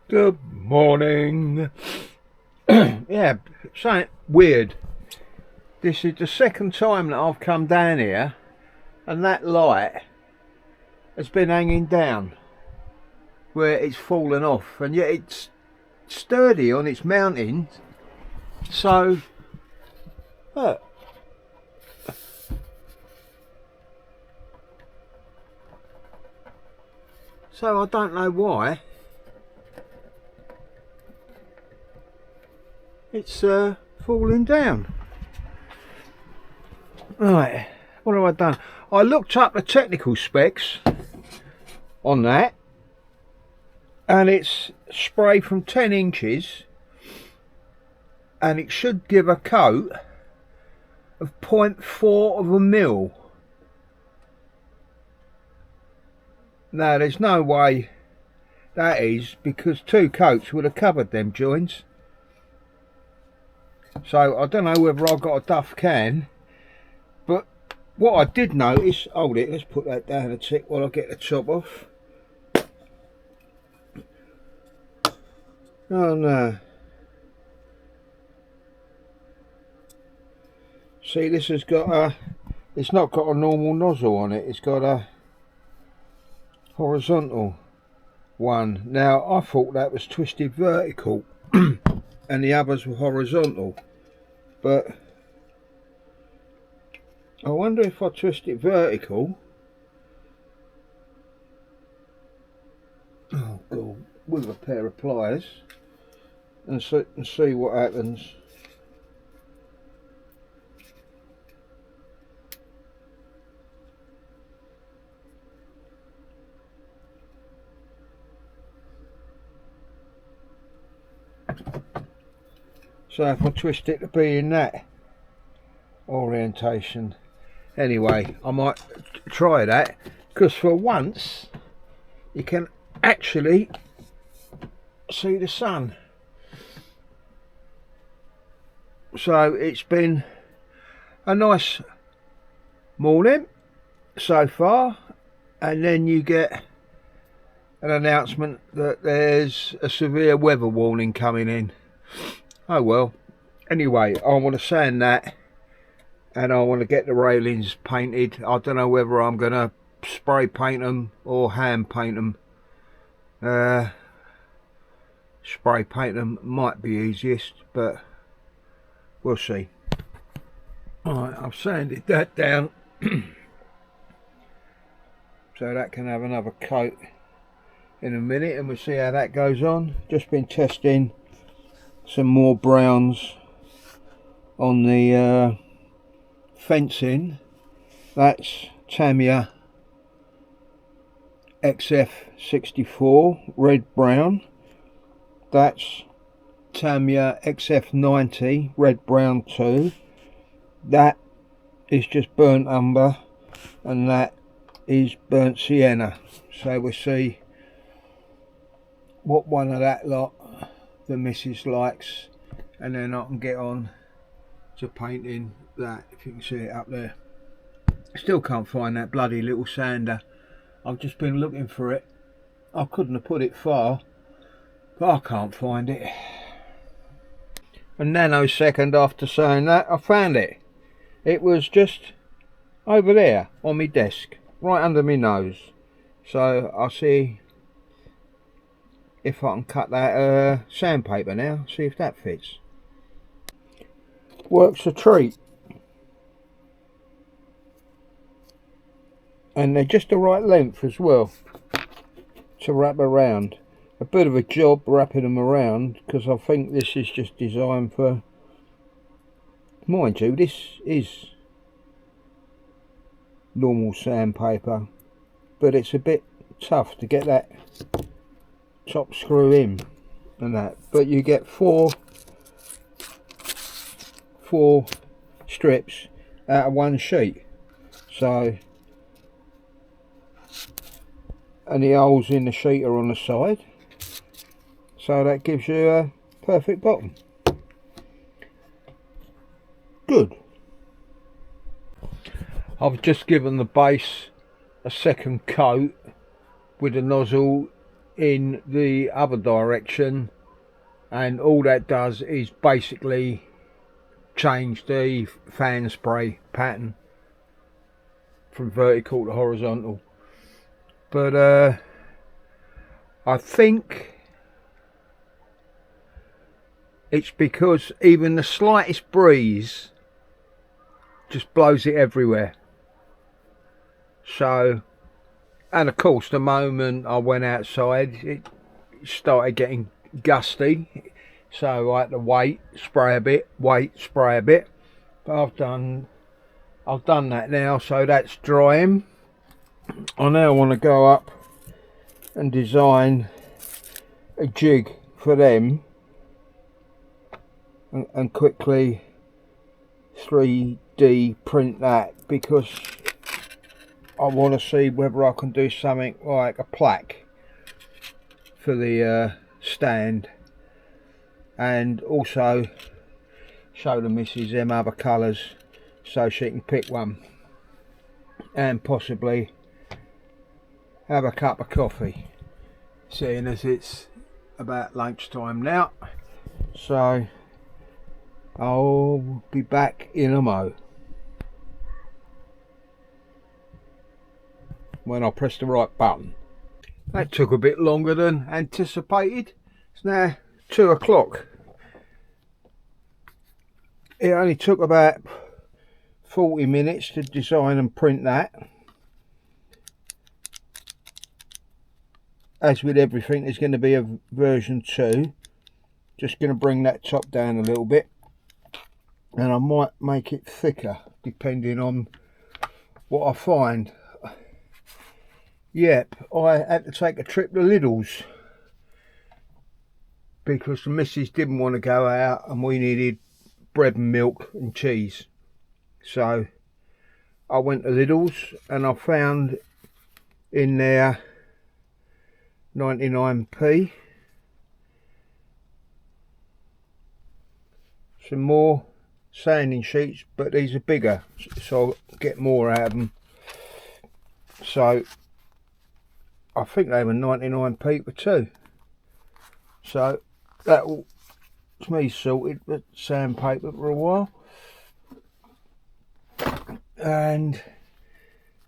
Good morning. Yeah, something weird. This is the second time that I've come down here and that light has been hanging down where it's fallen off, and yet it's sturdy on its mounting. So look. So I don't know why it's falling down. Right, what have I done? I looked up the technical specs on that, and it's spray from 10 inches, and it should give a coat of 0.4 of a mil. Now there's no way that is, because 2 coats would have covered them joints. So I don't know whether I've got a duff can, but what I did notice, hold it, let's put that down a tick while I get the top off. Oh no. See, this has got a, it's not got a normal nozzle on it, it's got a horizontal one. Now I thought that was twisted vertical and the others were horizontal, but I wonder if I twist it vertical, oh god, with a pair of pliers and see what happens. So if I twist it to be in that orientation, anyway, I might try that, because for once you can actually see the sun. So it's been a nice morning so far, and then you get an announcement that there's a severe weather warning coming in. Oh well, anyway, I want to sand that, and I want to get the railings painted. I don't know whether I'm going to spray paint them or hand paint them. Spray paint them might be easiest, but we'll see. Alright, I've sanded that down so that can have another coat in a minute, and we'll see how that goes on. Just been testing some more browns on the fencing. That's Tamiya XF64 red brown. That's Tamiya XF90 red brown 2. That is just burnt umber, and that is burnt sienna. So we'll see what one of that lot the missus likes, and then I can get on to painting that, if you can see it up there. Still can't find that bloody little sander. I've just been looking for it. I couldn't have put it far, but I can't find it. A nanosecond after saying that, I found it. It was just over there on my desk, right under my nose. So I'll see if I can cut that sandpaper now, see if that fits. Works a treat. And they're just the right length as well to wrap around. A bit of a job wrapping them around, because I think this is just designed for, mind you, this is normal sandpaper, but it's a bit tough to get that top screw in and that, but you get four strips out of one sheet. So, and the holes in the sheet are on the side, so that gives you a perfect bottom. Good. I've just given the base a second coat with the nozzle in the other direction, and all that does is basically change the fan spray pattern from vertical to horizontal. But I think it's because even the slightest breeze just blows it everywhere. So, and of course the moment I went outside it started getting gusty, so I had to wait, spray a bit, wait, spray a bit. But I've done that now, so that's drying. I now want to go up and design a jig for them and quickly 3D print that, because I want to see whether I can do something like a plaque for the stand, and also show the missus them other colours so she can pick one, and possibly have a cup of coffee, seeing as it's about lunchtime now. So I'll be back in a mo when I press the right button. That took a bit longer than anticipated. It's now 2 o'clock. It only took about 40 minutes to design and print that. As with everything, there's going to be a version 2. Just going to bring that top down a little bit, and I might make it thicker depending on what I find. Yep, I had to take a trip to Lidl's because the missus didn't want to go out and we needed bread and milk and cheese. So I went to Lidl's and I found in there 99p some more sanding sheets, but these are bigger, so I'll get more out of them. So I think they were 99p for 2. So that'll me sorted with sandpaper for a while. And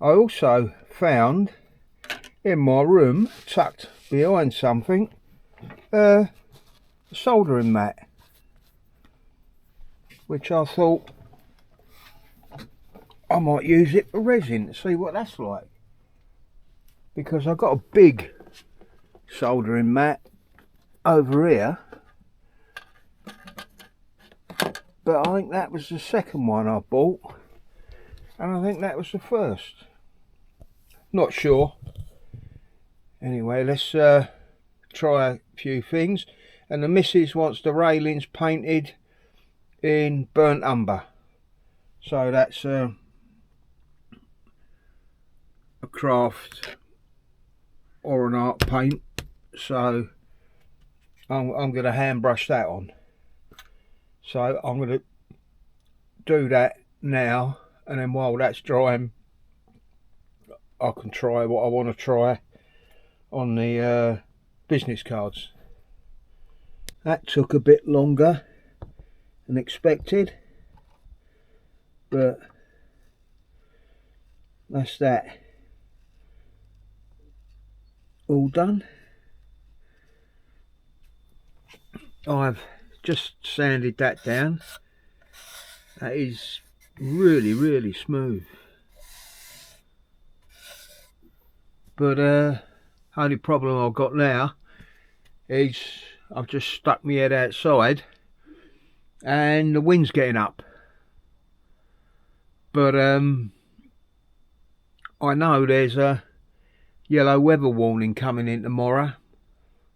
I also found in my room, tucked behind something, a soldering mat, which I thought I might use it for resin to see what that's like, because I've got a big soldering mat over here, but I think that was the second one I bought, and I think that was the first. Not sure. Anyway, let's try a few things. And the missus wants the railings painted in burnt umber, so that's a craft or an art paint, so I'm going to hand brush that on. So I'm going to do that now, and then while that's drying I can try what I want to try on the business cards. That took a bit longer than expected, but that's that all done. I've just sanded that down. That is really smooth, but only problem I've got now is I've just stuck my head outside and the wind's getting up, but I know there's a yellow weather warning coming in tomorrow,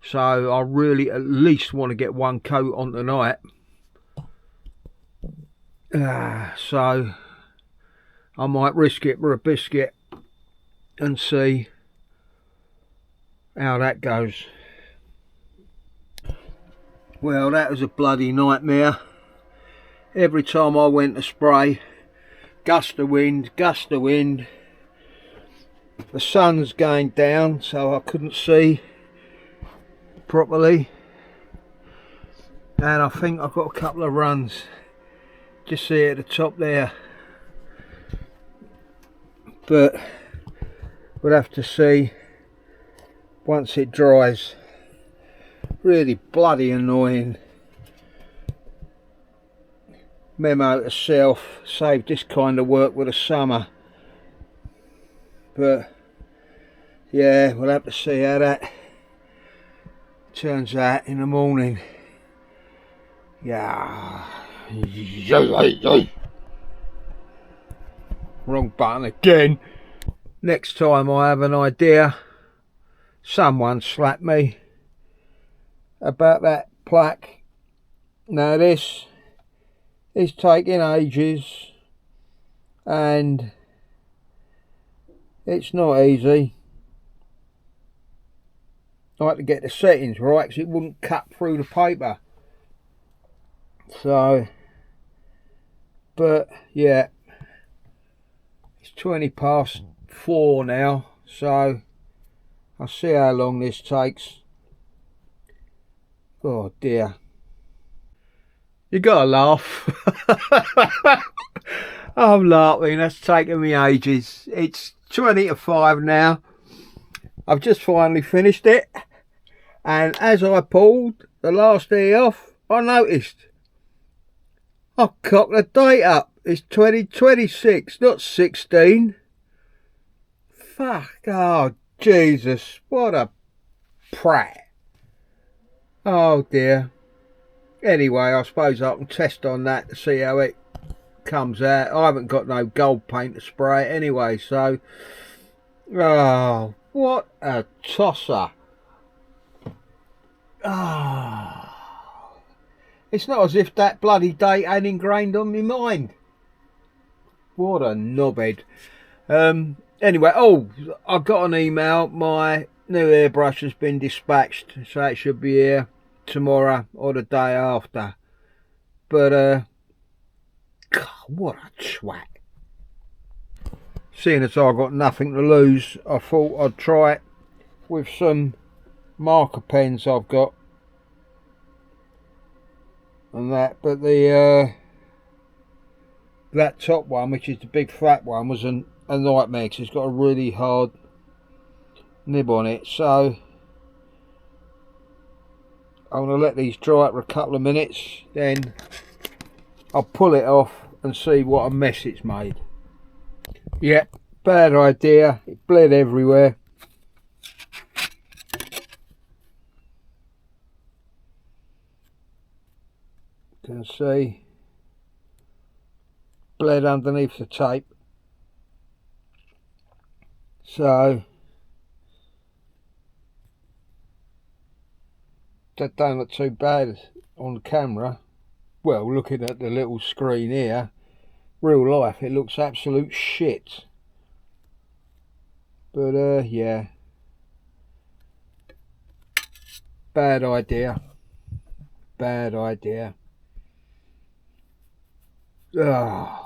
so I really at least want to get one coat on tonight. So I might risk it for a biscuit and see how that goes. Well, that was a bloody nightmare. Every time I went to spray, gust of wind. The sun's going down, so I couldn't see properly, and I think I've got a couple of runs. Just see at the top there, but we'll have to see once it dries. Really bloody annoying. Memo to self, save this kind of work with the summer. But yeah, we'll have to see how that turns out in the morning. Yeah. Wrong button again. Next time I have an idea, someone slap me about that plaque. Now this is taking ages and it's not easy. I had to get the settings right because it wouldn't cut through the paper. So, but yeah, it's 4:20 now, so I'll see how long this takes. Oh dear. You gotta laugh. I'm laughing, that's taken me ages. It's 4:20 now. I've just finally finished it, and as I pulled the last E off, I noticed I cocked the date up. It's 2026, not 16. Fuck, oh Jesus, what a prat. Oh dear. Anyway, I suppose I can test on that to see how it comes out. I haven't got no gold paint to spray it anyway, so oh, what a tosser. Ah, it's not as if that bloody date ain't ingrained on my mind. What a knobhead. Anyway, oh, I got an email. My new airbrush has been dispatched, so it should be here tomorrow or the day after. But God, what a twat. Seeing as I got nothing to lose, I thought I'd try it with some marker pens I've got and that. But the that top one, which is the big flat one, was a nightmare because it's got a really hard nib on it. So I'm going to let these dry for a couple of minutes, then I'll pull it off and see what a mess it's made. Yeah, bad idea. It bled everywhere. Can see bled underneath the tape. So that don't look too bad on the camera. Well, looking at the little screen here, real life it looks absolute shit. But yeah, bad idea. Bad idea. Oh.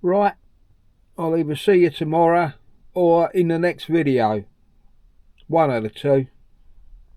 Right, I'll either see you tomorrow or in the next video. One of the two.